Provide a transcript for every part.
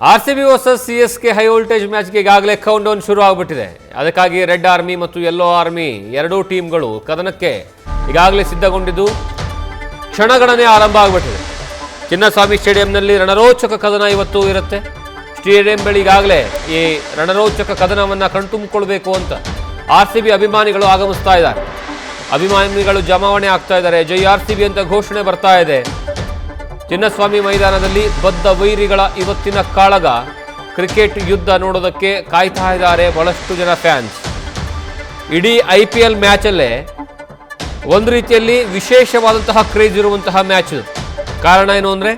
RCB versus CSK high voltage ಮ್ಯಾಚ್ಗೆ ಈಗಾಗಲೇ countdown ಶುರು ಆಗಿಬಿಟ್ಟಿದೆ. ಅದಕ್ಕಾಗಿ ರೆಡ್ ಆರ್ಮಿ ಮತ್ತು ಯೆಲ್ಲೋ ಆರ್ಮಿ ಎರಡೂ ಟೀಮ್ಗಳು ಕದನಕ್ಕೆ ಈಗಾಗಲೇ ಸಿದ್ಧಗೊಂಡಿದ್ದು ಕ್ಷಣಗಣನೆ ಆರಂಭ ಆಗಿಬಿಟ್ಟಿದೆ. ಚಿನ್ನಸ್ವಾಮಿ ಸ್ಟೇಡಿಯಂನಲ್ಲಿ ರಣರೋಚಕ ಕದನ ಇವತ್ತು ಇರುತ್ತೆ. ಸ್ಟೇಡಿಯಂ ಬಳಿ ಈಗಾಗಲೇ ಈ ರಣರೋಚಕ ಕದನವನ್ನು ಕಣ್ತುಂಬಿಕೊಳ್ಬೇಕು ಅಂತ ಆರ್ಸಿಬಿ ಅಭಿಮಾನಿಗಳು ಆಗಮಿಸ್ತಾ ಇದ್ದಾರೆ. ಅಭಿಮಾನಿಗಳು ಜಮಾವಣೆ ಆಗ್ತಾ ಇದ್ದಾರೆ. ಜೈ ಆರ್ಸಿಬಿ ಅಂತ ಘೋಷಣೆ ಬರ್ತಾ ಇದೆ. ಚಿನ್ನಸ್ವಾಮಿ ಮೈದಾನದಲ್ಲಿ ಬದ್ಧ ವೈರಿಗಳ ಇವತ್ತಿನ ಕಾಳಗ, ಕ್ರಿಕೆಟ್ ಯುದ್ಧ ನೋಡೋದಕ್ಕೆ ಕಾಯ್ತಾ ಇದ್ದಾರೆ ಬಹಳಷ್ಟು ಜನ ಫ್ಯಾನ್ಸ್. ಇಡೀ IPL ಮ್ಯಾಚಲ್ಲೇ ಒಂದು ರೀತಿಯಲ್ಲಿ ವಿಶೇಷವಾದಂತಹ ಕ್ರೇಜ್ ಇರುವಂತಹ ಮ್ಯಾಚ್. ಕಾರಣ ಏನು ಅಂದರೆ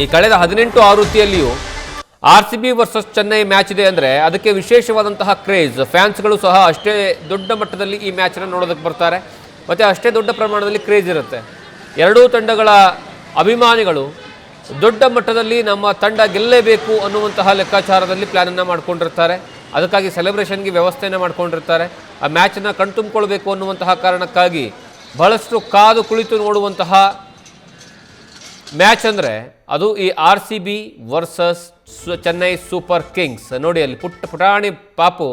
ಈ ಕಳೆದ 18 ಆವೃತ್ತಿಯಲ್ಲಿಯೂ RCB ವರ್ಸಸ್ ಚೆನ್ನೈ ಮ್ಯಾಚ್ ಇದೆ ಅಂದರೆ ಅದಕ್ಕೆ ವಿಶೇಷವಾದಂತಹ ಕ್ರೇಜ್. ಫ್ಯಾನ್ಸ್ಗಳು ಸಹ ಅಷ್ಟೇ ದೊಡ್ಡ ಮಟ್ಟದಲ್ಲಿ ಈ ಮ್ಯಾಚನ್ನು ನೋಡೋದಕ್ಕೆ ಬರ್ತಾರೆ ಮತ್ತು ಅಷ್ಟೇ ದೊಡ್ಡ ಪ್ರಮಾಣದಲ್ಲಿ ಕ್ರೇಜ್ ಇರುತ್ತೆ. ಎರಡೂ ತಂಡಗಳ ಅಭಿಮಾನಿಗಳು ದೊಡ್ಡ ಮಟ್ಟದಲ್ಲಿ ನಮ್ಮ ತಂಡ ಗೆಲ್ಲೇಬೇಕು ಅನ್ನುವಂತಹ ಲೆಕ್ಕಾಚಾರದಲ್ಲಿ ಪ್ಲ್ಯಾನನ್ನು ಮಾಡ್ಕೊಂಡಿರ್ತಾರೆ. ಅದಕ್ಕಾಗಿ ಸೆಲೆಬ್ರೇಷನ್ಗೆ ವ್ಯವಸ್ಥೆಯನ್ನು ಮಾಡ್ಕೊಂಡಿರ್ತಾರೆ. ಆ ಮ್ಯಾಚನ್ನು ಕಣ್ತುಂಬಿಕೊಳ್ಬೇಕು ಅನ್ನುವಂತಹ ಕಾರಣಕ್ಕಾಗಿ ಬಹಳಷ್ಟು ಕಾದು ಕುಳಿತು ನೋಡುವಂತಹ ಮ್ಯಾಚ್ ಅಂದರೆ ಅದು ಈ RCB versus Chennai super Kings. ನೋಡಿ ಅಲ್ಲಿ ಪುಟಾಣಿ ಪಾಪು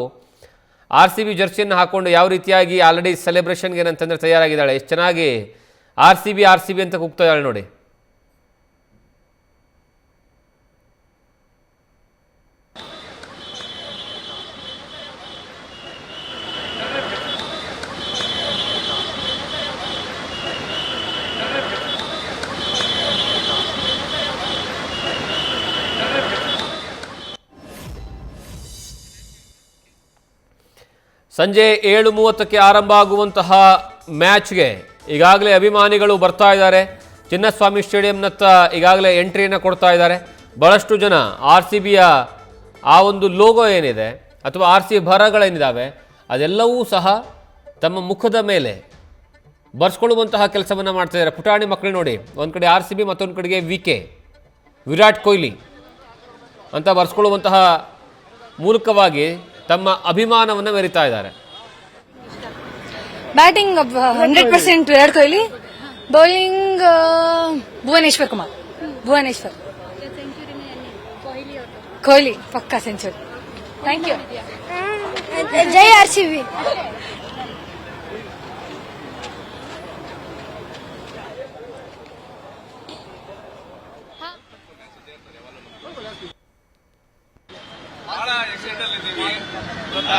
RCB ಜರ್ಸಿಯನ್ನು ಹಾಕ್ಕೊಂಡು ಯಾವ ರೀತಿಯಾಗಿ ಆಲ್ರೆಡಿ ಸೆಲೆಬ್ರೇಷನ್ಗೆ ಏನಂತಂದರೆ ತಯಾರಾಗಿದ್ದಾಳೆ. ಎಷ್ಟು ಚೆನ್ನಾಗಿ RCB ಅಂತ ಕೂಗ್ತಾ ಇದ್ದಾಳೆ ನೋಡಿ. ಸಂಜೆ 7:30ಕ್ಕೆ ಆರಂಭ ಆಗುವಂತಹ ಮ್ಯಾಚ್ಗೆ ಈಗಾಗಲೇ ಅಭಿಮಾನಿಗಳು ಬರ್ತಾ ಇದ್ದಾರೆ. ಚಿನ್ನಸ್ವಾಮಿ ಸ್ಟೇಡಿಯಂನತ್ತ ಈಗಾಗಲೇ ಎಂಟ್ರಿಯನ್ನು ಕೊಡ್ತಾ ಇದ್ದಾರೆ. ಬಹಳಷ್ಟು ಜನ RCBಯ ಆ ಒಂದು ಲೋಗೋ ಏನಿದೆ ಅಥವಾ RCB ಬರಗಳೇನಿದ್ದಾವೆ ಅದೆಲ್ಲವೂ ಸಹ ತಮ್ಮ ಮುಖದ ಮೇಲೆ ಬರ್ಸ್ಕೊಳ್ಳುವಂತಹ ಕೆಲಸವನ್ನು ಮಾಡ್ತಾ ಇದ್ದಾರೆ. ಪುಟಾಣಿ ಮಕ್ಕಳು ನೋಡಿ, ಒಂದು ಕಡೆ RCB ಮತ್ತೊಂದು ಕಡೆಗೆ VK ವಿರಾಟ್ ಕೊಹ್ಲಿ ಅಂತ ಬರ್ಸ್ಕೊಳ್ಳುವಂತಹ ಮೂಲಕವಾಗಿ ತಮ್ಮ ಅಭಿಮಾನವನ್ನು ಮೆರಿತಾ ಇದ್ದಾರೆ. Batting 100% Virat Kohli, bowling Bhuvneshwar Kumar. ಕೊಹ್ಲಿ ಪಕ್ಕಾ ಸೆಂಚುರಿ. Thank you. ಜೈ RCB.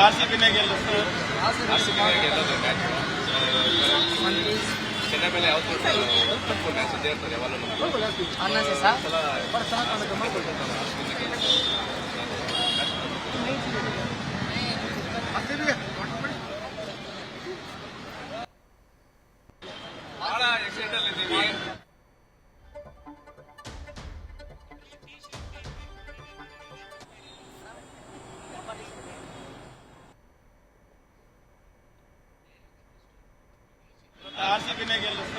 RCBನೇ ಗೆಲ್ಲೋದು ಮ್ಯಾಚ್. ಚೆನ್ನೈ ಮೇಲೆ ಯಾವತ್ತೂ ಮ್ಯಾಚ್ ಇದ್ದೇ ಇರ್ತಾರೆ ಯಾವಾಗಲೂ. ಬಹಳ ಎಕ್ಸೈಟ್ ಅಲ್ಲಿ ಇದ್ದೀವಿ. RCBನೇ ಗೆಲ್ಲೋದು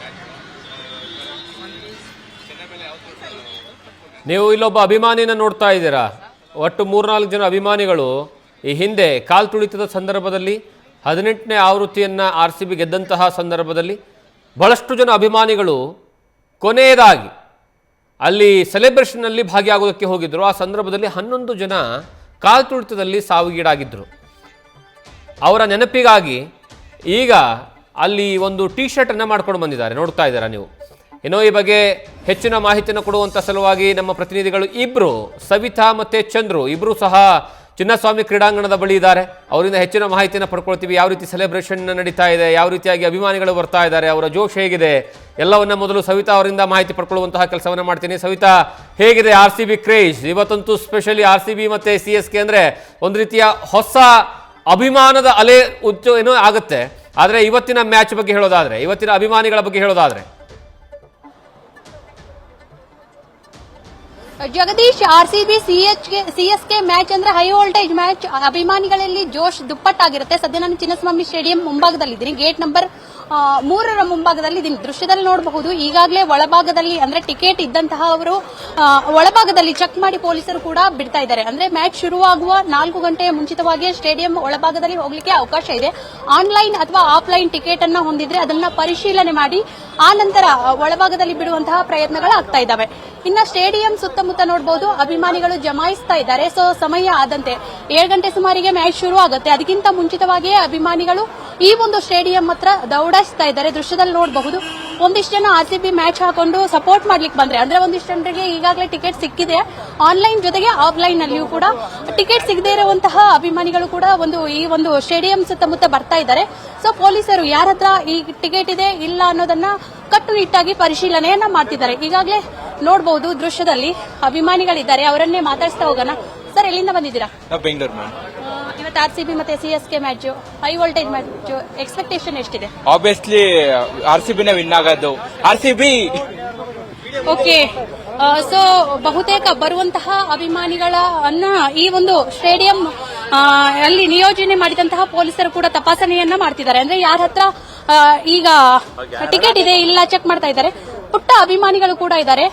ಮ್ಯಾಚ್. ಚೆನ್ನೈ ಮೇಲೆ ಯಾವತ್ತೂ. ನೀವು ಇಲ್ಲೊಬ್ಬ ಅಭಿಮಾನಿನ ನೋಡ್ತಾ ಇದ್ದೀರಾ. ಒಟ್ಟು 3-4 ಜನ ಅಭಿಮಾನಿಗಳು ಈ ಹಿಂದೆ ಕಾಲ್ ತುಳಿತದ ಸಂದರ್ಭದಲ್ಲಿ 18ನೇ ಆವೃತ್ತಿಯನ್ನು RCB ಗೆದ್ದಂತಹ ಸಂದರ್ಭದಲ್ಲಿ ಬಹಳಷ್ಟು ಜನ ಅಭಿಮಾನಿಗಳು ಕೊನೆಯದಾಗಿ ಅಲ್ಲಿ ಸೆಲೆಬ್ರೇಷನ್ನಲ್ಲಿ ಭಾಗಿಯಾಗೋದಕ್ಕೆ ಹೋಗಿದ್ದರು. ಆ ಸಂದರ್ಭದಲ್ಲಿ 11 ಜನ ಕಾಲ್ ತುಳಿತದಲ್ಲಿ ಸಾವಿಗೀಡಾಗಿದ್ದರು. ಅವರ ನೆನಪಿಗಾಗಿ ಈಗ ಅಲ್ಲಿ ಒಂದು T-ಶರ್ಟನ್ನು ಮಾಡ್ಕೊಂಡು ಬಂದಿದ್ದಾರೆ, ನೋಡ್ತಾ ಇದ್ದೀರಾ ನೀವು. ಏನೋ ಈ ಬಗ್ಗೆ ಹೆಚ್ಚಿನ ಮಾಹಿತಿಯನ್ನು ಕೊಡುವಂಥ ಸಲುವಾಗಿ ನಮ್ಮ ಪ್ರತಿನಿಧಿಗಳು ಇಬ್ಬರು, ಸವಿತಾ ಮತ್ತು ಚಂದ್ರು ಇಬ್ಬರು ಸಹ ಚಿನ್ನಸ್ವಾಮಿ ಕ್ರೀಡಾಂಗಣದ ಬಳಿ ಇದ್ದಾರೆ. ಅವರಿಂದ ಹೆಚ್ಚಿನ ಮಾಹಿತಿಯನ್ನು ಪಡ್ಕೊಳ್ತೀವಿ. ಯಾವ ರೀತಿ ಸೆಲೆಬ್ರೇಷನ್ ನಡೀತಾ ಇದೆ, ಯಾವ ರೀತಿಯಾಗಿ ಅಭಿಮಾನಿಗಳು ಬರ್ತಾ ಇದ್ದಾರೆ, ಅವರ ಜೋಶ್ ಹೇಗಿದೆ, ಎಲ್ಲವನ್ನ ಮೊದಲು ಸವಿತಾ ಅವರಿಂದ ಮಾಹಿತಿ ಪಡ್ಕೊಳ್ಳುವಂತಹ ಕೆಲಸವನ್ನು ಮಾಡ್ತೀನಿ. ಸವಿತಾ, ಹೇಗಿದೆ RCB ಕ್ರೇಜ್ ಇವತ್ತಂತೂ? ಸ್ಪೆಷಲಿ RCB ಮತ್ತು CSK ಅಂದರೆ ಒಂದು ರೀತಿಯ ಹೊಸ ಅಭಿಮಾನದ ಅಲೆ ಏನೋ ಆಗುತ್ತೆ. ಆದರೆ ಇವತ್ತಿನ ಮ್ಯಾಚ್ ಬಗ್ಗೆ ಹೇಳೋದಾದ್ರೆ, ಇವತ್ತಿನ ಅಭಿಮಾನಿಗಳ ಬಗ್ಗೆ ಹೇಳೋದಾದ್ರೆ ಜಗದೀಶ್, RCB CSK ಮ್ಯಾಚ್ ಅಂದ್ರೆ ಹೈ ವೋಲ್ಟೇಜ್ ಮ್ಯಾಚ್. ಅಭಿಮಾನಿಗಳಲ್ಲಿ ಜೋಶ್ ದುಪ್ಪಟ್ಟಾಗಿರುತ್ತೆ. ಸದ್ಯ ನಾನು ಚಿನ್ನಸ್ವಾಮಿ ಸ್ಟೇಡಿಯಂ ಮುಂಭಾಗದಲ್ಲಿದ್ದೀನಿ, ಗೇಟ್ ನಂಬರ್ ಮೂರರ ಮುಂಭಾಗದಲ್ಲಿ ಇದೀನಿ. ದೃಶ್ಯದಲ್ಲಿ ನೋಡಬಹುದು ಈಗಾಗಲೇ ಒಳಭಾಗದಲ್ಲಿ ಅಂದ್ರೆ ಟಿಕೆಟ್ ಇದ್ದಂತಹ ಅವರು ಒಳಭಾಗದಲ್ಲಿ ಚೆಕ್ ಮಾಡಿ ಪೊಲೀಸರು ಕೂಡ ಬಿಡ್ತಾ ಇದ್ದಾರೆ. ಅಂದ್ರೆ ಮ್ಯಾಚ್ ಶುರುವಾಗುವ 4 ಗಂಟೆಯ ಮುಂಚಿತವಾಗಿ ಸ್ಟೇಡಿಯಂ ಒಳಭಾಗದಲ್ಲಿ ಹೋಗ್ಲಿಕ್ಕೆ ಅವಕಾಶ ಇದೆ. ಆನ್ಲೈನ್ ಅಥವಾ ಆಫ್ಲೈನ್ ಟಿಕೆಟ್ ಅನ್ನ ಹೊಂದಿದ್ರೆ ಅದನ್ನ ಪರಿಶೀಲನೆ ಮಾಡಿ ಆ ನಂತರ ಒಳಭಾಗದಲ್ಲಿ ಬಿಡುವಂತಹ ಪ್ರಯತ್ನಗಳಾಗ್ತಾ ಇದ್ದಾವೆ. ಇನ್ನ ಸ್ಟೇಡಿಯಂ ಸುತ್ತಮುತ್ತ ನೋಡಬಹುದು ಅಭಿಮಾನಿಗಳು ಜಮಾಯಿಸ್ತಾ ಇದ್ದಾರೆ. ಸೊ ಸಮಯ ಆದಂತೆ 7 ಗಂಟೆ ಸುಮಾರಿಗೆ ಮ್ಯಾಚ್ ಶುರು ಆಗುತ್ತೆ. ಅದಕ್ಕಿಂತ ಮುಂಚಿತವಾಗಿಯೇ ಅಭಿಮಾನಿಗಳು ಈ ಒಂದು ಸ್ಟೇಡಿಯಂ ಹತ್ರ ದೌಡಾಯಿಸ್ತಾ ಇದ್ದಾರೆ. ದೃಶ್ಯದಲ್ಲಿ ನೋಡಬಹುದು ಒಂದಿಷ್ಟು ಜನ RCB ಮ್ಯಾಚ್ ಹಾಕೊಂಡು ಸಪೋರ್ಟ್ ಮಾಡ್ಲಿಕ್ಕೆ ಬಂದ್ರೆ ಅಂದ್ರೆ ಒಂದಿಷ್ಟು ಜನರಿಗೆ ಈಗಾಗಲೇ ಟಿಕೆಟ್ ಸಿಕ್ಕಿದೆ. ಆನ್ಲೈನ್ ಜೊತೆಗೆ ಆಫ್ಲೈನ್ ನಲ್ಲಿಯೂ ಕೂಡ ಟಿಕೆಟ್ ಸಿಗದೇ ಇರುವಂತಹ ಅಭಿಮಾನಿಗಳು ಕೂಡ ಈ ಒಂದು ಸ್ಟೇಡಿಯಂ ಸುತ್ತಮುತ್ತ ಬರ್ತಾ ಇದ್ದಾರೆ. ಸೊ ಪೊಲೀಸರು ಯಾರ ಹತ್ರ ಈ ಟಿಕೆಟ್ ಇದೆ ಇಲ್ಲ ಅನ್ನೋದನ್ನ ಕಟ್ಟುನಿಟ್ಟಾಗಿ ಪರಿಶೀಲನೆಯನ್ನ ಮಾಡ್ತಿದ್ದಾರೆ. ಈಗಾಗಲೇ ನೋಡಬಹುದು ದೃಶ್ಯದಲ್ಲಿ ಅಭಿಮಾನಿಗಳಿದ್ದಾರೆ, ಅವರನ್ನೇ ಮಾತಾಡಿಸ್ತಾ ಹೋಗೋಣ. ಸರ್, ಎಲ್ಲಿಂದ ಬಂದಿದ್ದೀರಾ? ಬೆಂಗಳೂರು ಮ್ಯಾಮ್. ಇವತ್ತು RCB ಮತ್ತೆ CSK match, high voltage match, expectation ಎಷ್ಟಿದೆ? ಆಬ್ವಿಯಸ್ಲಿ RCBನೇ ವಿನ್ ಆಗೋದು. RCB. ಓಕೆ, ಸೊ ಬಹುತೇಕ ಬರುವಂತಹ ಅಭಿಮಾನಿಗಳನ್ನ ಈ ಒಂದು ಸ್ಟೇಡಿಯಂ ಅಲ್ಲಿ ನಿಯೋಜನೆ ಮಾಡಿದಂತಹ ಪೊಲೀಸರು ಕೂಡ ತಪಾಸಣೆಯನ್ನ ಮಾಡ್ತಿದ್ದಾರೆ. ಅಂದ್ರೆ ಯಾರ ಹತ್ರ ಈಗ ಟಿಕೆಟ್ ಇದೆ ಇಲ್ಲ ಚೆಕ್ ಮಾಡ್ತಾ ಇದ್ದಾರೆ. ಪುಟ್ಟ ಅಭಿಮಾನಿಗಳು ಕೂಡ ಇದ್ದಾರೆ,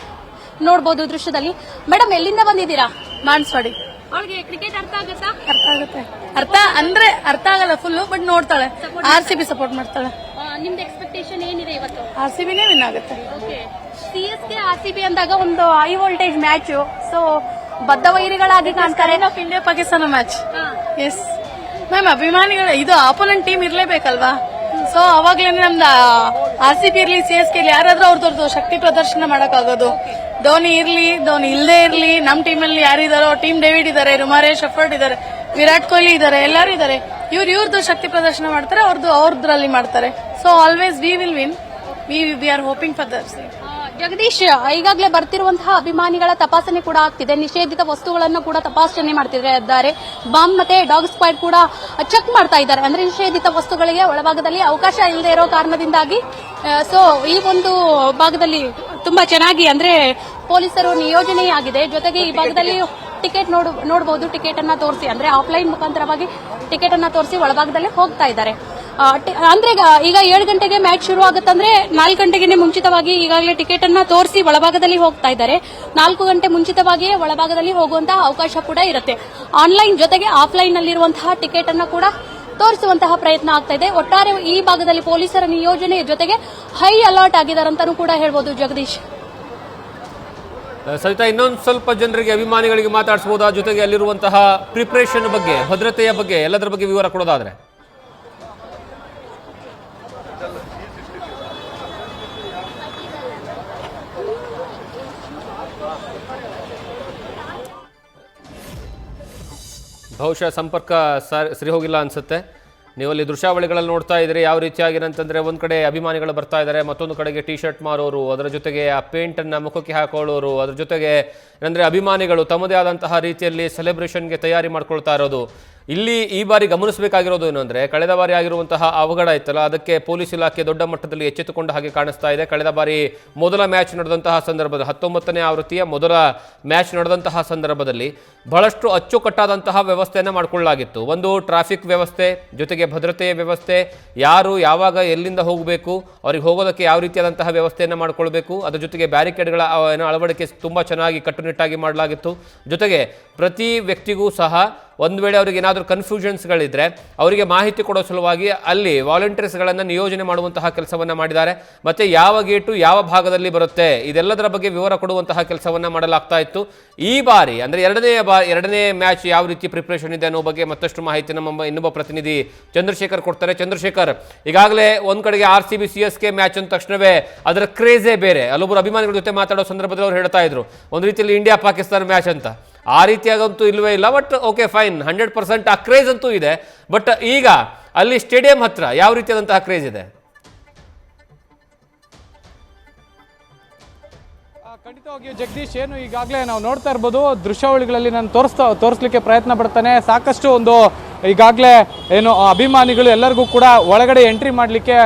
ನೋಡಬಹುದು ದೃಶ್ಯದಲ್ಲಿ. ಮೇಡಮ್, ಎಲ್ಲಿಂದ ಬಂದಿದ್ದೀರಾ? ಮಾನ್ಸ್ವಾಡಿ. ಅವ್ರಿಗೆ ಕ್ರಿಕೆಟ್ ಅರ್ಥ ಆಗುತ್ತಾ? ಅರ್ಥ ಆಗುತ್ತೆ. ಅರ್ಥ ಆಗಲ್ಲ ಫುಲ್, ಬಟ್ ನೋಡ್ತಾಳೆ. RCB ಸಪೋರ್ಟ್ ಮಾಡ್ತಾಳೆ. ನಿಮ್ದು ಎಕ್ಸ್ಪೆಕ್ಟೇಷನ್ ಏನಿದೆ ಇವತ್ತು? RCBನೇ ವಿನ್ ಆಗುತ್ತೆ. ಓಕೆ, CSK RCB ಅಂದಾಗ ಒಂದು ಹೈ ವೋಲ್ಟೇಜ್ ಮ್ಯಾಚ್. ಸೊ ಬದ್ಧ ವೈರಿಗಳಾಗಿ ಕಾಣ್ತಾರೆ. Of India Pakistan match. Yes ma'am, ಅಭಿಮಾನಿಗಳು ಇದು ಆಪೋನೆಂಟ್ ಟೀಮ್ ಇರ್ಲೇಬೇಕಲ್ವಾ? ಸೊ ಅವಾಗ್ಲೇನೆ ನಮ್ದು RCB ಇರ್ಲಿ CSK ಇರ್ಲಿ ಯಾರಾದ್ರೂ ಅವ್ರದ್ದು ಶಕ್ತಿ ಪ್ರದರ್ಶನ ಮಾಡಕ್ಕಾಗೋದು. ಧೋನಿ ಇರ್ಲಿ, ಧೋನಿ ಇಲ್ಲದೆ ಇರ್ಲಿ, ನಮ್ ಟೀಮಲ್ಲಿ ಯಾರಿದಾರೋ, ಟೀಮ್ ಡೇವಿಡ್ ಇದಾರೆ, ರುಮಾರೇಶ್ ಅಫರ್ಡ್ ಇದಾರೆ, ವಿರಾಟ್ ಕೊಹ್ಲಿ ಇದಾರೆ, ಎಲ್ಲರೂ ಇದಾರೆ. ಇವ್ರದ್ದು ಶಕ್ತಿ ಪ್ರದರ್ಶನ ಮಾಡ್ತಾರೆ, ಅವ್ರದ್ರಲ್ಲಿ ಮಾಡ್ತಾರೆ. So always we will win. We are hoping for that. Jagadish, ಈಗಾಗಲೇ ಬರ್ತಿರುವಂತಹ ಅಭಿಮಾನಿಗಳ ತಪಾಸಣೆ ಕೂಡ ಆಗ್ತಿದೆ. ನಿಷೇಧಿತ ವಸ್ತುಗಳನ್ನು ಕೂಡ ತಪಾಸಣೆ ಮಾಡ್ತಿದ್ದಾರೆ. ಬಾಂಬ್ ಮತ್ತೆ ಡಾಗ್ ಸ್ಕ್ವಾಡ್ ಕೂಡ ಚೆಕ್ ಮಾಡ್ತಾ ಇದ್ದಾರೆ. ಅಂದ್ರೆ ನಿಷೇಧಿತ ವಸ್ತುಗಳಿಗೆ ಒಳಭಾಗದಲ್ಲಿ ಅವಕಾಶ ಇಲ್ಲದೆ ಇರೋ ಕಾರಣದಿಂದಾಗಿ ಸೊ ಈ ಒಂದು ಭಾಗದಲ್ಲಿ ತುಂಬಾ ಚೆನ್ನಾಗಿ ಅಂದ್ರೆ ಪೊಲೀಸರು ನಿಯೋಜನೆಯಾಗಿದೆ. ಜೊತೆಗೆ ಈ ಭಾಗದಲ್ಲಿ ಟಿಕೆಟ್ ನೋಡಬಹುದು. ಟಿಕೆಟ್ ಅನ್ನ ತೋರಿಸಿ ಅಂದ್ರೆ ಆಫ್ಲೈನ್ ಮುಖಾಂತರವಾಗಿ ಟಿಕೆಟ್ ಅನ್ನ ತೋರಿಸಿ ಒಳಭಾಗದಲ್ಲಿ ಹೋಗ್ತಾ ಇದ್ದಾರೆ. ಅಂದ್ರೆ ಈಗ 7 ಗಂಟೆಗೆ ಮ್ಯಾಚ್ ಶುರು ಆಗುತ್ತಂದ್ರೆ 4 ಗಂಟೆಗೆ ಮುಂಚಿತವಾಗಿ ಈಗಾಗಲೇ ಟಿಕೆಟ್ ಅನ್ನ ತೋರಿಸಿ ಒಳಭಾಗದಲ್ಲಿ ಹೋಗ್ತಾ ಇದ್ದಾರೆ. 4 ಗಂಟೆ ಮುಂಚಿತವಾಗಿಯೇ ಒಳಭಾಗದಲ್ಲಿ ಹೋಗುವಂತಹ ಅವಕಾಶ ಕೂಡ ಇರುತ್ತೆ. ಆನ್ಲೈನ್ ಜೊತೆಗೆ ಆಫ್ಲೈನ್ ನಲ್ಲಿರುವಂತಹ ಟಿಕೆಟ್ ಅನ್ನ ಕೂಡ ತೋರಿಸುವಂತಹ ಪ್ರಯತ್ನ ಆಗ್ತಾ ಇದೆ. ಒಟ್ಟಾರೆ ಈ ಭಾಗದಲ್ಲಿ ಪೊಲೀಸರ ನಿಯೋಜನೆ ಜೊತೆಗೆ ಹೈ ಅಲರ್ಟ್ ಆಗಿದ್ದಾರೆ ಅಂತಾನೂ ಕೂಡ ಹೇಳ್ಬೋದು. ಜಗದೀಶ್, ಸವಿತಾ, ಇನ್ನೊಂದು ಸ್ವಲ್ಪ ಜನರಿಗೆ ಅಭಿಮಾನಿಗಳಿಗೆ ಮಾತಾಡಿಸಬಹುದಾ? ಜೊತೆಗೆ ಅಲ್ಲಿರುವಂತಹ ಪ್ರಿಪರೇಷನ್ ಬಗ್ಗೆ, ಭದ್ರತೆಯ ಬಗ್ಗೆ, ಎಲ್ಲದರ ಬಗ್ಗೆ ವಿವರ ಕೊಡೋದಾದ್ರೆ. ಬಹುಶಃ ಸಂಪರ್ಕ ಸರಿ ಹೋಗಿಲ್ಲ ಅನ್ಸುತ್ತೆ. ನೀವು ಅಲ್ಲಿ ದೃಶ್ಯಾವಳಿಗಳಲ್ಲಿ ನೋಡ್ತಾ ಇದ್ದೀರಿ ಯಾವ ರೀತಿಯಾಗಿರಂತಂದರೆ, ಒಂದು ಕಡೆ ಅಭಿಮಾನಿಗಳು ಬರ್ತಾ ಇದ್ದಾರೆ, ಮತ್ತೊಂದು ಕಡೆಗೆ ಟೀ ಶರ್ಟ್ ಮಾರೋರು, ಅದರ ಜೊತೆಗೆ ಆ ಪೇಂಟನ್ನು ಮುಖಕ್ಕೆ ಹಾಕೊಳ್ಳೋರು, ಅದ್ರ ಜೊತೆಗೆ ಅಂದರೆ ಅಭಿಮಾನಿಗಳು ತಮ್ಮದೇ ಆದಂತಹ ರೀತಿಯಲ್ಲಿ ಸೆಲೆಬ್ರೇಷನ್ಗೆ ತಯಾರಿ ಮಾಡ್ಕೊಳ್ತಾ ಇರೋದು. ಇಲ್ಲಿ ಈ ಬಾರಿ ಗಮನಿಸಬೇಕಾಗಿರೋದು ಏನು ಅಂದರೆ, ಕಳೆದ ಬಾರಿ ಆಗಿರುವಂತಹ ಅವಘಡ ಇತ್ತಲ್ಲ, ಅದಕ್ಕೆ ಪೊಲೀಸ್ ಇಲಾಖೆ ದೊಡ್ಡ ಮಟ್ಟದಲ್ಲಿ ಎಚ್ಚೆತ್ತುಕೊಂಡ ಹಾಗೆ ಕಾಣಿಸ್ತಾ ಇದೆ. ಕಳೆದ ಬಾರಿ ಮೊದಲ ಮ್ಯಾಚ್ ನಡೆದಂತಹ ಸಂದರ್ಭದಲ್ಲಿ 19ನೇ ಆವೃತ್ತಿಯ ಮೊದಲ ಮ್ಯಾಚ್ ನಡೆದಂತಹ ಸಂದರ್ಭದಲ್ಲಿ ಬಹಳಷ್ಟು ಅಚ್ಚುಕಟ್ಟಾದಂತಹ ವ್ಯವಸ್ಥೆಯನ್ನು ಮಾಡಿಕೊಳ್ಳಲಾಗಿತ್ತು. ಒಂದು ಟ್ರಾಫಿಕ್ ವ್ಯವಸ್ಥೆ, ಜೊತೆಗೆ ಭದ್ರತೆಯ ವ್ಯವಸ್ಥೆ, ಯಾರು ಯಾವಾಗ ಎಲ್ಲಿಂದ ಹೋಗಬೇಕು, ಅವ್ರಿಗೆ ಹೋಗೋದಕ್ಕೆ ಯಾವ ರೀತಿಯಾದಂತಹ ವ್ಯವಸ್ಥೆಯನ್ನು ಮಾಡಿಕೊಳ್ಬೇಕು, ಅದರ ಜೊತೆಗೆ ಬ್ಯಾರಿಕೇಡ್ಗಳ ಅಳವಡಿಕೆ ತುಂಬ ಚೆನ್ನಾಗಿ ಕಟ್ಟುನಿಟ್ಟಾಗಿ ಮಾಡಲಾಗಿತ್ತು. ಜೊತೆಗೆ ಪ್ರತಿ ವ್ಯಕ್ತಿಗೂ ಸಹ ಒಂದು ವೇಳೆ ಅವರಿಗೆ ಏನಾದರೂ ಕನ್ಫ್ಯೂಷನ್ಸ್ಗಳಿದ್ದರೆ ಅವರಿಗೆ ಮಾಹಿತಿ ಕೊಡೋ ಸಲುವಾಗಿ ಅಲ್ಲಿ ವಾಲಂಟಿಯರ್ಸ್ಗಳನ್ನು ನಿಯೋಜನೆ ಮಾಡುವಂತಹ ಕೆಲಸವನ್ನು ಮಾಡಿದ್ದಾರೆ. ಮತ್ತು ಯಾವ ಗೇಟು ಯಾವ ಭಾಗದಲ್ಲಿ ಬರುತ್ತೆ ಇದೆಲ್ಲದರ ಬಗ್ಗೆ ವಿವರ ಕೊಡುವಂತಹ ಕೆಲಸವನ್ನು ಮಾಡಲಾಗ್ತಾ ಇತ್ತು. ಈ ಬಾರಿ ಅಂದರೆ ಎರಡನೇ ಮ್ಯಾಚ್ ಯಾವ ರೀತಿ ಪ್ರಿಪ್ರೇಷನ್ ಇದೆ ಅನ್ನೋ ಬಗ್ಗೆ ಮತ್ತಷ್ಟು ಮಾಹಿತಿ ನಮ್ಮ ಇನ್ನೊಬ್ಬ ಪ್ರತಿನಿಧಿ ಚಂದ್ರಶೇಖರ್ ಕೊಡ್ತಾರೆ. ಚಂದ್ರಶೇಖರ್, ಈಗಾಗಲೇ ಒಂದು ಕಡೆಗೆ RCB CSK ಮ್ಯಾಚ್ ಅಂದ ತಕ್ಷಣವೇ ಅದರ ಕ್ರೇಜೇ ಬೇರೆ. ಅಲ್ಲೊಬ್ಬರು ಅಭಿಮಾನಿಗಳ ಜೊತೆ ಮಾತಾಡೋ ಸಂದರ್ಭದಲ್ಲಿ ಅವ್ರು ಹೇಳ್ತಾ ಇದ್ರು ಒಂದು ರೀತಿಯಲ್ಲಿ ಇಂಡಿಯಾ ಪಾಕಿಸ್ತಾನ ಮ್ಯಾಚ್ ಅಂತ. ಆ ರೀತಿಯಾಗಂತೂ ಇಲ್ಲವೇ ಇಲ್ಲ. ಬಟ್ ಓಕೆ, ಫೈನ್, 100% ಆ ಕ್ರೇಜ್ ಅಂತೂ ಇದೆ. ಬಟ್ ಈಗ ಅಲ್ಲಿ ಸ್ಟೇಡಿಯಂ ಹತ್ರ ಯಾವ ರೀತಿಯಾದಂತಹ ಕ್ರೇಜ್ ಇದೆ? ಖಂಡಿತವಾಗಿಯೂ ಜಗದೀಶ್, ಏನು ಈಗಾಗಲೇ ನಾವು ನೋಡ್ತಾ ಇರ್ಬೋದು ದೃಶ್ಯಾವಳಿಗಳಲ್ಲಿ ನಾನು ತೋರಿಸ್ಲಿಕ್ಕೆ ಪ್ರಯತ್ನ ಪಡ್ತಾನೆ. ಸಾಕಷ್ಟು ಒಂದು ಈಗಾಗಲೇ ಏನು ಅಭಿಮಾನಿಗಳು ಎಲ್ಲರಿಗೂ ಕೂಡ ಒಳಗಡೆ ಎಂಟ್ರಿ ಮಾಡಲಿಕ್ಕೆ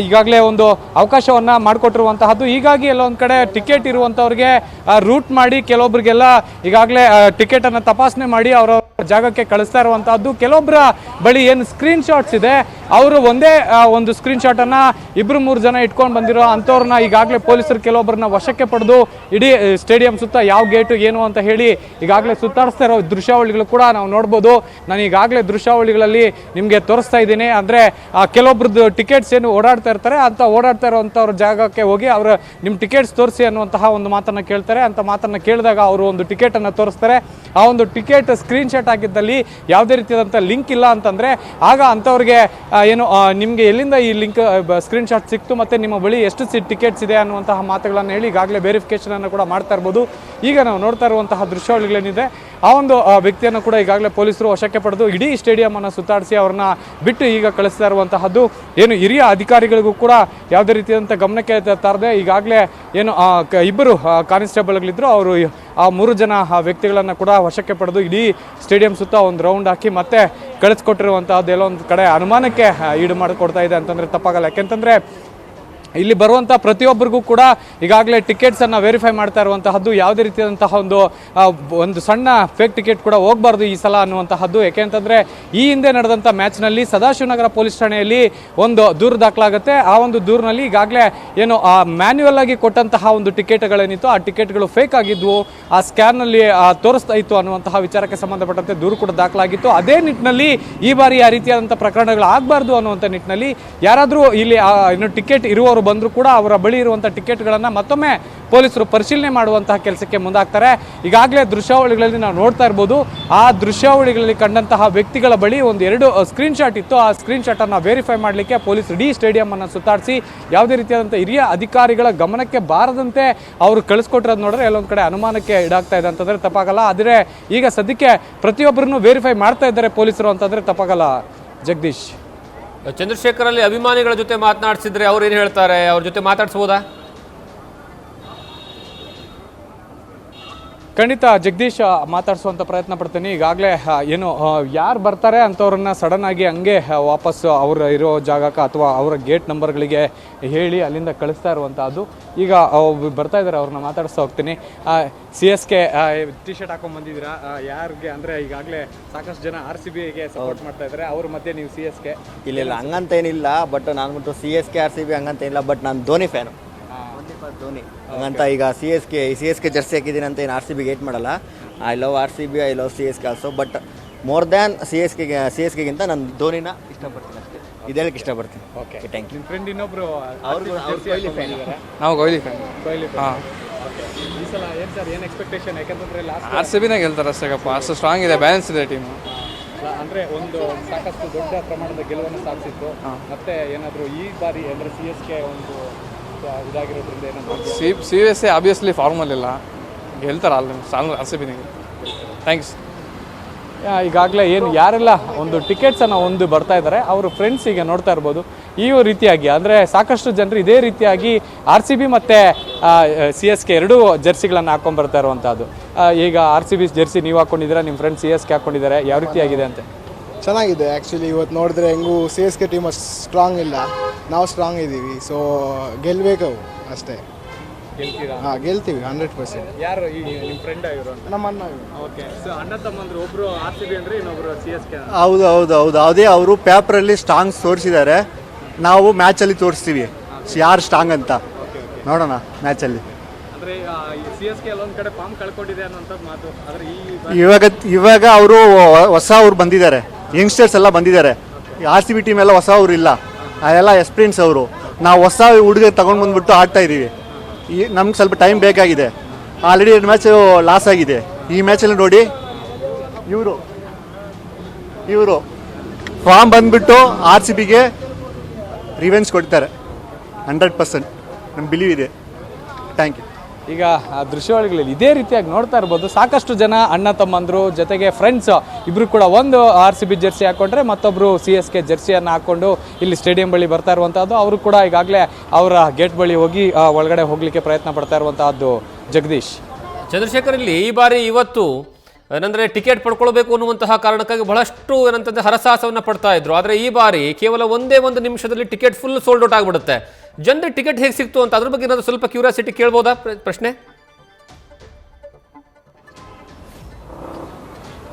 ಈಗಾಗಲೇ ಒಂದು ಅವಕಾಶವನ್ನು ಮಾಡಿಕೊಟ್ಟಿರುವಂತಹದ್ದು. ಹೀಗಾಗಿ ಎಲ್ಲೊಂದು ಕಡೆ ಟಿಕೆಟ್ ಇರುವಂಥವ್ರಿಗೆ ರೂಟ್ ಮಾಡಿ ಕೆಲವೊಬ್ಬರಿಗೆಲ್ಲ ಈಗಾಗಲೇ ಟಿಕೆಟನ್ನು ತಪಾಸಣೆ ಮಾಡಿ ಅವರ ಜಾಗಕ್ಕೆ ಕಳಿಸ್ತಾ ಇರುವಂತಹದ್ದು. ಕೆಲವೊಬ್ಬರ ಬಳಿ ಏನು ಸ್ಕ್ರೀನ್ ಶಾಟ್ಸ್ ಇದೆ, ಅವರು ಒಂದೇ ಒಂದು ಸ್ಕ್ರೀನ್ ಶಾಟ್ ಅನ್ನ 2-3 ಜನ ಇಟ್ಕೊಂಡು ಬಂದಿರೋ ಅಂಥವ್ರನ್ನ ಈಗಾಗಲೇ ಪೊಲೀಸರು ಕೆಲವೊಬ್ಬರನ್ನ ವಶಕ್ಕೆ ಪಡೆದು ಇಡೀ ಸ್ಟೇಡಿಯಂ ಸುತ್ತ ಯಾವ ಗೇಟು ಏನು ಅಂತ ಹೇಳಿ ಈಗಾಗಲೇ ಸುತ್ತಾಡಿಸ್ತಾ ಇರೋ ದೃಶ್ಯಾವಳಿಗಳು ಕೂಡ ನಾವು ನೋಡ್ಬೋದು. ನಾನು ಈಗಾಗಲೇ ದೃಶ್ಯಾವಳಿಗಳಲ್ಲಿ ನಿಮಗೆ ತೋರಿಸ್ತಾ ಇದ್ದೀನಿ. ಅಂದರೆ ಕೆಲವೊಬ್ರದ್ದು ಟಿಕೆಟ್ಸ್ ಏನು ಓಡಾಡ್ತಾ ಇರ್ತಾರೆ, ಅಂತ ಓಡಾಡ್ತಾ ಇರೋವಂಥವ್ರ ಜಾಗಕ್ಕೆ ಹೋಗಿ ಅವರು ನಿಮ್ಮ ಟಿಕೆಟ್ಸ್ ತೋರಿಸಿ ಅನ್ನುವಂತಹ ಒಂದು ಮಾತನ್ನು ಕೇಳ್ತಾರೆ. ಅಂತ ಮಾತನ್ನು ಕೇಳಿದಾಗ ಅವರು ಒಂದು ಟಿಕೆಟನ್ನು ತೋರಿಸ್ತಾರೆ. ಆ ಒಂದು ಟಿಕೆಟ್ ಸ್ಕ್ರೀನ್ ಶಾಟ್ ಆಗಿದ್ದಲ್ಲಿ ಯಾವುದೇ ರೀತಿಯಾದಂಥ ಲಿಂಕ್ ಇಲ್ಲ ಅಂತಂದರೆ ಆಗ ಅಂಥವ್ರಿಗೆ ಏನು ನಿಮಗೆ ಎಲ್ಲಿಂದ ಈ ಲಿಂಕ್ ಸ್ಕ್ರೀನ್ ಶಾಟ್ ಸಿಕ್ತು ಮತ್ತು ನಿಮ್ಮ ಬಳಿ ಎಷ್ಟು ಟಿಕೆಟ್ಸ್ ಇದೆ ಅನ್ನುವಂತಹ ಮಾತುಗಳನ್ನು ಹೇಳಿ ಈಗಾಗಲೇ ವೆರಿಫಿಕೇಷನನ್ನು ಕೂಡ ಮಾಡ್ತಾ ಇರ್ಬೋದು. ಈಗ ನಾವು ನೋಡ್ತಾ ಇರುವಂತಹ ದೃಶ್ಯಾವಳಿಗಳೇನಿದೆ, ಆ ಒಂದು ವ್ಯಕ್ತಿಯನ್ನು ಕೂಡ ಈಗಾಗಲೇ ಪೊಲೀಸರು ವಶಕ್ಕೆ ಪಡೆದು ಇಡೀ ಸ್ಟೇಡಿಯಮನ್ನು ಸುತ್ತಾಡಿಸಿ ಅವ್ರನ್ನ ಬಿಟ್ಟು ಈಗ ಕಳಿಸ್ತಾ ಇರುವಂತಹದ್ದು. ಏನು ಹಿರಿಯ ಅಧಿಕಾರಿಗಳಿಗೂ ಕೂಡ ಯಾವುದೇ ರೀತಿಯಾದಂಥ ಗಮನಕ್ಕೆ ತರದೆ ಈಗಾಗಲೇ ಏನು ಇಬ್ಬರು ಕಾನ್ಸ್ಟೇಬಲ್ಗಳಿದ್ರು, ಅವರು ಆ 3 ಜನ ವ್ಯಕ್ತಿಗಳನ್ನು ಕೂಡ ವಶಕ್ಕೆ ಪಡೆದು ಇಡೀ ಸ್ಟೇಡಿಯಂ ಸುತ್ತ ಒಂದು ರೌಂಡ್ ಹಾಕಿ ಮತ್ತೆ ಕಳಿಸ್ಕೊಟ್ಟಿರುವಂತಹದ್ದು ಎಲ್ಲೋ ಒಂದು ಕಡೆ ಅನುಮಾನಕ್ಕೆ ಈಡು ಮಾಡಿಕೊಡ್ತಾ ಇದೆ ಅಂತಂದರೆ ತಪ್ಪಾಗಲ್ಲ. ಯಾಕೆಂತಂದರೆ ಇಲ್ಲಿ ಬರುವಂಥ ಪ್ರತಿಯೊಬ್ಬರಿಗೂ ಕೂಡ ಈಗಾಗಲೇ ಟಿಕೆಟ್ಸನ್ನು ವೆರಿಫೈ ಮಾಡ್ತಾ ಇರುವಂತಹದ್ದು. ಯಾವುದೇ ರೀತಿಯಾದಂತಹ ಒಂದು ಸಣ್ಣ ಫೇಕ್ ಟಿಕೆಟ್ ಕೂಡ ಹೋಗಬಾರ್ದು ಈ ಸಲ ಅನ್ನುವಂತಹದ್ದು. ಯಾಕೆಂತಂದರೆ ಈ ಹಿಂದೆ ನಡೆದಂಥ ಮ್ಯಾಚ್ನಲ್ಲಿ ಸದಾಶಿವನಗರ ಪೊಲೀಸ್ ಠಾಣೆಯಲ್ಲಿ ಒಂದು ದೂರು ದಾಖಲಾಗುತ್ತೆ. ಆ ಒಂದು ದೂರಿನಲ್ಲಿ ಈಗಾಗಲೇ ಏನು ಮ್ಯಾನ್ಯುವಲ್ ಆಗಿ ಕೊಟ್ಟಂತಹ ಒಂದು ಟಿಕೆಟ್ಗಳೇನಿತ್ತು, ಆ ಟಿಕೆಟ್ಗಳು ಫೇಕ್ ಆಗಿದ್ವು, ಆ ಸ್ಕ್ಯಾನ್ನಲ್ಲಿ ತೋರಿಸ್ತಾ ಇತ್ತು ಅನ್ನುವಂತಹ ವಿಚಾರಕ್ಕೆ ಸಂಬಂಧಪಟ್ಟಂತೆ ದೂರು ಕೂಡ ದಾಖಲಾಗಿತ್ತು. ಅದೇ ನಿಟ್ಟಿನಲ್ಲಿ ಈ ಬಾರಿ ಆ ರೀತಿಯಾದಂಥ ಪ್ರಕರಣಗಳು ಆಗಬಾರ್ದು ಅನ್ನುವಂಥ ನಿಟ್ಟಿನಲ್ಲಿ ಯಾರಾದರೂ ಇಲ್ಲಿ ಏನು ಟಿಕೆಟ್ ಇರುವವರು ಬಂದರೂ ಕೂಡ ಅವರ ಬಳಿ ಇರುವಂಥ ಟಿಕೆಟ್ಗಳನ್ನು ಮತ್ತೊಮ್ಮೆ ಪೊಲೀಸರು ಪರಿಶೀಲನೆ ಮಾಡುವಂತಹ ಕೆಲಸಕ್ಕೆ ಮುಂದಾಗ್ತಾರೆ. ಈಗಾಗಲೇ ದೃಶ್ಯಾವಳಿಗಳಲ್ಲಿ ನಾವು ನೋಡ್ತಾ ಇರ್ಬೋದು, ಆ ದೃಶ್ಯಾವಳಿಗಳಲ್ಲಿ ಕಂಡಂತಹ ವ್ಯಕ್ತಿಗಳ ಬಳಿ 1-2 ಸ್ಕ್ರೀನ್ ಶಾಟ್ ಇತ್ತು. ಆ ಸ್ಕ್ರೀನ್ ಶಾಟನ್ನು ವೆರಿಫೈ ಮಾಡಲಿಕ್ಕೆ ಪೊಲೀಸ್ ಇಡೀ ಸ್ಟೇಡಿಯಮನ್ನು ಸುತ್ತಾಡಿಸಿ ಯಾವುದೇ ರೀತಿಯಾದಂಥ ಹಿರಿಯ ಅಧಿಕಾರಿಗಳ ಗಮನಕ್ಕೆ ಬಾರದಂತೆ ಅವರು ಕಳಿಸ್ಕೊಟ್ಟಿರೋದು ನೋಡಿದ್ರೆ ಎಲ್ಲೊಂದು ಕಡೆ ಅನುಮಾನಕ್ಕೆ ಈಡಾಗ್ತಾ ಇದೆ ಅಂತಂದರೆ ತಪ್ಪಾಗಲ್ಲ. ಆದರೆ ಈಗ ಸದ್ಯಕ್ಕೆ ಪ್ರತಿಯೊಬ್ಬರನ್ನು ವೆರಿಫೈ ಮಾಡ್ತಾ ಇದ್ದಾರೆ ಪೊಲೀಸರು ಅಂತಂದರೆ ತಪ್ಪಾಗಲ್ಲ. ಜಗದೀಶ್, ಚಂದ್ರಶೇಖರ್ ಅಲ್ಲಿ ಅಭಿಮಾನಿಗಳ ಜೊತೆ ಮಾತನಾಡಿಸಿದ್ರೆ ಅವ್ರು ಏನು ಹೇಳ್ತಾರೆ, ಅವ್ರ ಜೊತೆ ಮಾತಾಡಿಸ್ಬೋದಾ? ಖಂಡಿತ ಜಗದೀಶ್, ಮಾತಾಡಿಸುವಂಥ ಪ್ರಯತ್ನ ಪಡ್ತೀನಿ. ಈಗಾಗಲೇ ಏನು ಯಾರು ಬರ್ತಾರೆ ಅಂಥವ್ರನ್ನ ಸಡನ್ ಆಗಿ ಹಂಗೆ ವಾಪಸ್ ಅವ್ರು ಇರೋ ಜಾಗಕ್ಕೆ ಅಥವಾ ಅವರ ಗೇಟ್ ನಂಬರ್ಗಳಿಗೆ ಹೇಳಿ ಅಲ್ಲಿಂದ ಕಳಿಸ್ತಾ ಇರುವಂಥದ್ದು. ಈಗ ಬರ್ತಾ ಇದ್ದಾರೆ, ಅವ್ರನ್ನ ಮಾತಾಡಿಸ್ತಾ ಹೋಗ್ತೀನಿ. CSK ಟಿ ಶರ್ಟ್ ಹಾಕೊಂಡು ಬಂದಿದ್ದೀರಾ, ಯಾರಿಗೆ ಅಂದರೆ ಈಗಾಗಲೇ ಸಾಕಷ್ಟು ಜನ RCBಗೆ ಸಪೋರ್ಟ್ ಮಾಡ್ತಾ ಇದ್ದಾರೆ, ಅವ್ರ ಮಧ್ಯೆ ನೀವು CSK? ಇಲ್ಲ ಹಂಗಂತ ಏನಿಲ್ಲ, ಬಟ್ ನಾನು ಬಿಟ್ಟು CSK RCB ಹಂಗಂತ ಏನಿಲ್ಲ, ಬಟ್ ನಾನು ಧೋನಿ ಫ್ಯಾನು. ಧೋನಿ ಹಂಗಂತ ಈಗ CSK ಜರ್ಸಿ ಹಾಕಿದ್ದೀನಿ ಅಂತ ಏನು RCB ಗೇಟ್ ಮಾಡಲ್ಲ. I love RCB, I love CSK also, but more than CSKಗಿಂತ ನಾನು ಧೋನಿನ ಇಷ್ಟಪಡ್ತೀನಿ ಅಷ್ಟೇ, ಇದೇಳಕ್ಕೆ ಇಷ್ಟಪಡ್ತೀನಿ. Okay, thank you. ನಿಮ್ಮ ಫ್ರೆಂಡ್ ಇನ್ನೊಬ್ರು ಕೊಹ್ಲಿ ಫ್ಯಾನ್. ನಾವು ಕೊಹ್ಲಿ ಫ್ಯಾನ್. ಈ ಸಲ ಏನು ಸರ್, ಏನು ಎಕ್ಸ್ಪೆಕ್ಟೇಷನ್? ಯಾಕಂತಂದ್ರೆ ಲಾಸ್ಟ್ RCBನೇ ಗೆಲ್ತಾರೆ ಅಷ್ಟೇಪ್ಪ, ಅಷ್ಟು ಸ್ಟ್ರಾಂಗ್ ಇದೆ, ಬ್ಯಾಲೆನ್ಸ್ ಇದೆ ಟೀಮು. ಅಂದರೆ ಒಂದು ಸಾಕಷ್ಟು ದೊಡ್ಡ ಪ್ರಮಾಣದ ಗೆಲುವನ್ನು ಸಾಧಿಸಿತ್ತು. ಮತ್ತೆ ಏನಾದರೂ ಈ ಬಾರಿ ಅಂದರೆ CSK ಒಂದು ಇದಾಗಿರೋದ್ರಿಂದ ಏನಾದರೂ CSK ಆಬ್ವಿಯಸ್ಲಿ ಫಾರ್ಮಲ್ ಇಲ್ಲ, ಗೆಲ್ತಾರೆ ಅಲ್ಲಿ ಸ್ಟ್ರಾಂಗ್ RCBನೇ. ಥ್ಯಾಂಕ್ಸ್. ಈಗಾಗಲೇ ಏನು ಯಾರೆಲ್ಲ ಒಂದು ಟಿಕೆಟ್ಸನ್ನು ಒಂದು ಬರ್ತಾ ಇದ್ದಾರೆ ಅವರು ಫ್ರೆಂಡ್ಸ್ ಈಗ ನೋಡ್ತಾ ಇರ್ಬೋದು. ಈ ರೀತಿಯಾಗಿ ಅಂದರೆ ಸಾಕಷ್ಟು ಜನರು ಇದೇ ರೀತಿಯಾಗಿ RCB ಮತ್ತು CSK ಎರಡೂ ಜರ್ಸಿಗಳನ್ನು ಹಾಕೊಂಡು ಬರ್ತಾ ಇರುವಂಥದ್ದು. ಈಗ RCB ಜರ್ಸಿ ನೀವು ಹಾಕ್ಕೊಂಡಿದ್ದೀರಾ, ನಿಮ್ಮ ಫ್ರೆಂಡ್ಸ್ CSK ಹಾಕ್ಕೊಂಡಿದ್ದಾರೆ, ಯಾವ ರೀತಿಯಾಗಿದೆ ಅಂತ? ಚೆನ್ನಾಗಿದೆ ಆ್ಯಕ್ಚುಲಿ. ಇವತ್ತು ನೋಡಿದ್ರೆ ಹೆಂಗೂ CSK ಟೀಮ್ ಅಷ್ಟು ಸ್ಟ್ರಾಂಗ್ ಇಲ್ಲ, ನಾವು ಸ್ಟ್ರಾಂಗ್ ಇದ್ದೀವಿ. ಸೊ ಗೆಲ್ಲಬೇಕು ಅಷ್ಟೇ. ಗೆಲ್ತೀರಾ? ಹಾಂ, ಗೆಲ್ತೀವಿ 100%. ಯಾರು ಈ ನಿಮ್ಮ ಫ್ರೆಂಡ್ ಆಗಿರೋ? ನಮ್ಮ ಅಣ್ಣ. ಓಕೆ, ಸೊ ಅಣ್ಣ ತಮ್ಮಂದ್ರು, ಒಬ್ಬರು RCB ಅಂದರೆ ಇನ್ನೊಬ್ಬರು CSK. ಹೌದು ಅದೇ ಅವರು ಪೇಪರಲ್ಲಿ ಸ್ಟ್ರಾಂಗ್ ತೋರಿಸಿದ್ದಾರೆ, ನಾವು ಮ್ಯಾಚಲ್ಲಿ ತೋರಿಸ್ತೀವಿ ಯಾರು ಸ್ಟ್ರಾಂಗ್ ಅಂತ. ನೋಡೋಣ ಮ್ಯಾಚಲ್ಲಿ. ಅಂದರೆ CSK ಅಲ್ಲೊಂದು ಕಡೆ ಫಾರ್ಮ್ ಕಳ್ಕೊಂಡಿದೆ ಅನ್ನೋಂಥದ್ದು ಮಾತು. ಆದರೆ ಇವಾಗ ಅವರು ಹೊಸ ಬಂದಿದ್ದಾರೆ, ಯಂಗ್ಸ್ಟರ್ಸ್ ಎಲ್ಲ ಬಂದಿದ್ದಾರೆ. RCB ಟೀಮ್ ಎಲ್ಲ ಹೊಸ ಇಲ್ಲ, ಅದೆಲ್ಲ ಎಕ್ಸ್ಪೀರಿಯನ್ಸ್ ಅವರು. ನಾವು ಹೊಸ ಹುಡುಗ ತಗೊಂಡು ಬಂದ್ಬಿಟ್ಟು ಆಡ್ತಾ ಇದ್ದೀವಿ. ನಮ್ಗೆ ಸ್ವಲ್ಪ ಟೈಮ್ ಬೇಕಾಗಿದೆ. ಆಲ್ರೆಡಿ 2 ಮ್ಯಾಚ್ ಲಾಸ್ ಆಗಿದೆ. ಈ ಮ್ಯಾಚಲ್ಲಿ ನೋಡಿ ಇವರು ಫಾರ್ಮ್ ಬಂದ್ಬಿಟ್ಟು RCBಗೆ ರಿವೆನ್ಸ್ ಕೊಡ್ತಾರೆ 100%. ನಮ್ಮ ಬಿಲೀವ್ ಇದೆ. Thank you. ಈಗ ದೃಶ್ಯಾವಳಿಗಳಲ್ಲಿ ಇದೇ ರೀತಿಯಾಗಿ ನೋಡ್ತಾ ಇರ್ಬೋದು, ಸಾಕಷ್ಟು ಜನ ಅಣ್ಣ ತಮ್ಮಂದರು ಜೊತೆಗೆ ಫ್ರೆಂಡ್ಸ್ ಇಬ್ಬರು ಕೂಡ ಒಂದು RCB ಜರ್ಸಿ ಹಾಕ್ಕೊಂಡ್ರೆ ಮತ್ತೊಬ್ಬರು CSK ಜರ್ಸಿಯನ್ನು ಹಾಕ್ಕೊಂಡು ಇಲ್ಲಿ ಸ್ಟೇಡಿಯಂ ಬಳಿ ಬರ್ತಾ ಇರುವಂಥದ್ದು. ಅವರು ಕೂಡ ಈಗಾಗಲೇ ಅವರ ಗೇಟ್ ಬಳಿ ಹೋಗಿ ಒಳಗಡೆ ಹೋಗಲಿಕ್ಕೆ ಪ್ರಯತ್ನ ಪಡ್ತಾ ಇರುವಂತಹದ್ದು. ಜಗದೀಶ್, ಚಂದ್ರಶೇಖರ್ ಇಲ್ಲಿ ಈ ಬಾರಿ ಇವತ್ತು ಏನಂದರೆ ಟಿಕೆಟ್ ಪಡ್ಕೊಳ್ಬೇಕು ಅನ್ನುವಂತಹ ಕಾರಣಕ್ಕಾಗಿ ಬಹಳಷ್ಟು ಏನಂತಂದರೆ ಹರಸಾಹಸವನ್ನು ಪಡ್ತಾ ಇದ್ರು. ಆದರೆ ಈ ಬಾರಿ ಕೇವಲ ಒಂದೇ ಒಂದು ನಿಮಿಷದಲ್ಲಿ ಟಿಕೆಟ್ ಫುಲ್ ಸೋಲ್ಡ್ ಔಟ್ ಆಗಿಬಿಡುತ್ತೆ. ಜನರಿಗೆ ಟಿಕೆಟ್ ಹೇಗೆ ಸಿಕ್ತು ಅಂತ ಅದ್ರ ಬಗ್ಗೆ ಏನಾದರೂ ಸ್ವಲ್ಪ ಕ್ಯೂರಿಯಾಸಿಟಿ ಕೇಳ್ಬೋದಾ ಪ್ರಶ್ನೆ?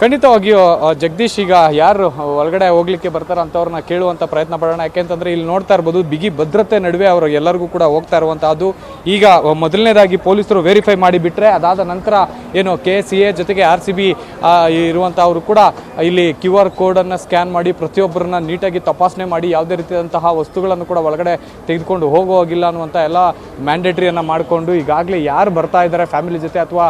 ಖಂಡಿತವಾಗಿಯೂ ಜಗದೀಶ್, ಈಗ ಯಾರು ಒಳಗಡೆ ಹೋಗ್ಲಿಕ್ಕೆ ಬರ್ತಾರ ಅಂತವ್ರನ್ನ ಕೇಳುವಂಥ ಪ್ರಯತ್ನ ಪಡೋಣ. ಯಾಕೆಂತಂದ್ರೆ ಇಲ್ಲಿ ನೋಡ್ತಾ ಇರ್ಬೋದು ಬಿಗಿ ಭದ್ರತೆ ನಡುವೆ ಅವರು ಎಲ್ಲರಿಗೂ ಕೂಡ ಹೋಗ್ತಾ ಇರುವಂತಹದ್ದು. ಈಗ ಮೊದಲನೇದಾಗಿ ಪೊಲೀಸರು ವೆರಿಫೈ ಮಾಡಿ ಬಿಟ್ರೆ ಅದಾದ ನಂತರ ಏನು KCA ಜೊತೆಗೆ RCB ಇರುವಂತಹವರು ಕೂಡ ಇಲ್ಲಿ QR ಕೋಡನ್ನು ಸ್ಕ್ಯಾನ್ ಮಾಡಿ ಪ್ರತಿಯೊಬ್ಬರನ್ನ ನೀಟಾಗಿ ತಪಾಸಣೆ ಮಾಡಿ ಯಾವುದೇ ರೀತಿಯಾದಂತಹ ವಸ್ತುಗಳನ್ನು ಕೂಡ ಒಳಗಡೆ ತೆಗೆದುಕೊಂಡು ಹೋಗುವಾಗಿಲ್ಲ ಅನ್ನುವಂಥ ಎಲ್ಲ ಮ್ಯಾಂಡೇಟ್ರಿಯನ್ನು ಮಾಡಿಕೊಂಡು ಈಗಾಗಲೇ ಯಾರು ಬರ್ತಾ ಇದ್ದಾರೆ ಫ್ಯಾಮಿಲಿ ಜೊತೆ ಅಥವಾ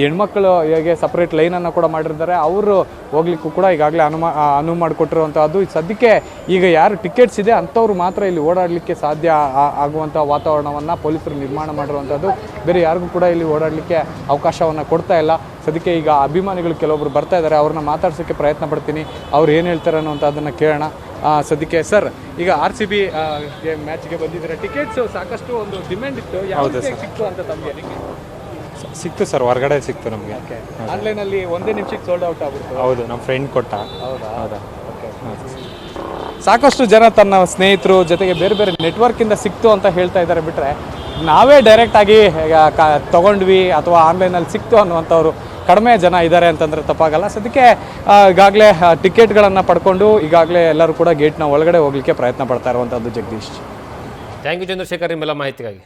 ಹೆಣ್ಮಕ್ಳು ಹೇಗೆ ಸಪ್ರೇಟ್ ಲೈನನ್ನು ಕೂಡ ಮಾಡಿರ್ತಾರೆ ಅವರು ಹೋಗ್ಲಿಕ್ಕೂ ಕೂಡ ಈಗಾಗಲೇ ಅನುವು ಮಾಡಿಕೊಟ್ಟಿರುವಂತಹದ್ದು. ಸದ್ಯಕ್ಕೆ ಈಗ ಯಾರು ಟಿಕೆಟ್ಸ್ ಇದೆ ಅಂಥವ್ರು ಮಾತ್ರ ಇಲ್ಲಿ ಓಡಾಡಲಿಕ್ಕೆ ಸಾಧ್ಯ ಆಗುವಂಥ ವಾತಾವರಣವನ್ನು ಪೊಲೀಸರು ನಿರ್ಮಾಣ ಮಾಡಿರುವಂಥದ್ದು. ಬೇರೆ ಯಾರಿಗೂ ಕೂಡ ಇಲ್ಲಿ ಓಡಾಡಲಿಕ್ಕೆ ಅವಕಾಶವನ್ನು ಕೊಡ್ತಾ ಇಲ್ಲ. ಸದ್ಯಕ್ಕೆ ಈಗ ಅಭಿಮಾನಿಗಳು ಕೆಲವೊಬ್ರು ಬರ್ತಾ ಇದ್ದಾರೆ, ಅವ್ರನ್ನ ಮಾತಾಡ್ಸೋಕ್ಕೆ ಪ್ರಯತ್ನ ಪಡ್ತೀನಿ, ಅವ್ರು ಏನು ಹೇಳ್ತಾರೆ ಅನ್ನುವಂಥದ್ದನ್ನು ಕೇಳೋಣ. ಸದ್ಯಕ್ಕೆ ಸರ್, ಈಗ RCB ಮ್ಯಾಚ್ಗೆ ಬಂದಿದ್ದಾರೆ, ಟಿಕೆಟ್ಸ್ ಸಾಕಷ್ಟು ಒಂದು ಡಿಮ್ಯಾಂಡ್ ಇತ್ತು, ಯಾವುದು ಸಿಕ್ತು ಅಂತ ತಮಗೆ? ಸಿಕ್ತು ಸರ್, ಹೊರಗಡೆ ಸಿಕ್ತು ನಮಗೆ. ಆನ್ಲೈನಲ್ಲಿ ಒಂದೇ ನಿಮಿಷಕ್ಕೆ ಸೋಲ್ಡ್ ಔಟ್ ಆಗುತ್ತೆ. ಹೌದು, ನಮ್ಮ ಫ್ರೆಂಡ್ ಕೊಟ್ಟ. ಹೌದಾ? ಸಾಕಷ್ಟು ಜನ ತನ್ನ ಸ್ನೇಹಿತರು ಜೊತೆಗೆ ಬೇರೆ ಬೇರೆ ನೆಟ್ವರ್ಕಿಂದ ಸಿಕ್ತು ಅಂತ ಹೇಳ್ತಾ ಇದ್ದಾರೆ. ಬಿಟ್ಟರೆ ನಾವೇ ಡೈರೆಕ್ಟಾಗಿ ತೊಗೊಂಡ್ವಿ ಅಥವಾ ಆನ್ಲೈನಲ್ಲಿ ಸಿಕ್ತು ಅನ್ನುವಂಥವ್ರು ಕಡಿಮೆ ಜನ ಇದ್ದಾರೆ ಅಂತಂದರೆ ತಪ್ಪಾಗಲ್ಲ. ಸದ್ಯಕ್ಕೆ ಈಗಾಗಲೇ ಟಿಕೆಟ್ಗಳನ್ನು ಪಡ್ಕೊಂಡು ಈಗಾಗಲೇ ಎಲ್ಲರೂ ಕೂಡ ಗೇಟ್ನ ಒಳಗಡೆ ಹೋಗಲಿಕ್ಕೆ ಪ್ರಯತ್ನ ಪಡ್ತಾ ಇರುವಂಥದ್ದು. ಜಗದೀಶ್, ಥ್ಯಾಂಕ್ ಯು ಚಂದ್ರಶೇಖರ್ ನಿಮ್ಮೆಲ್ಲ ಮಾಹಿತಿಗಾಗಿ.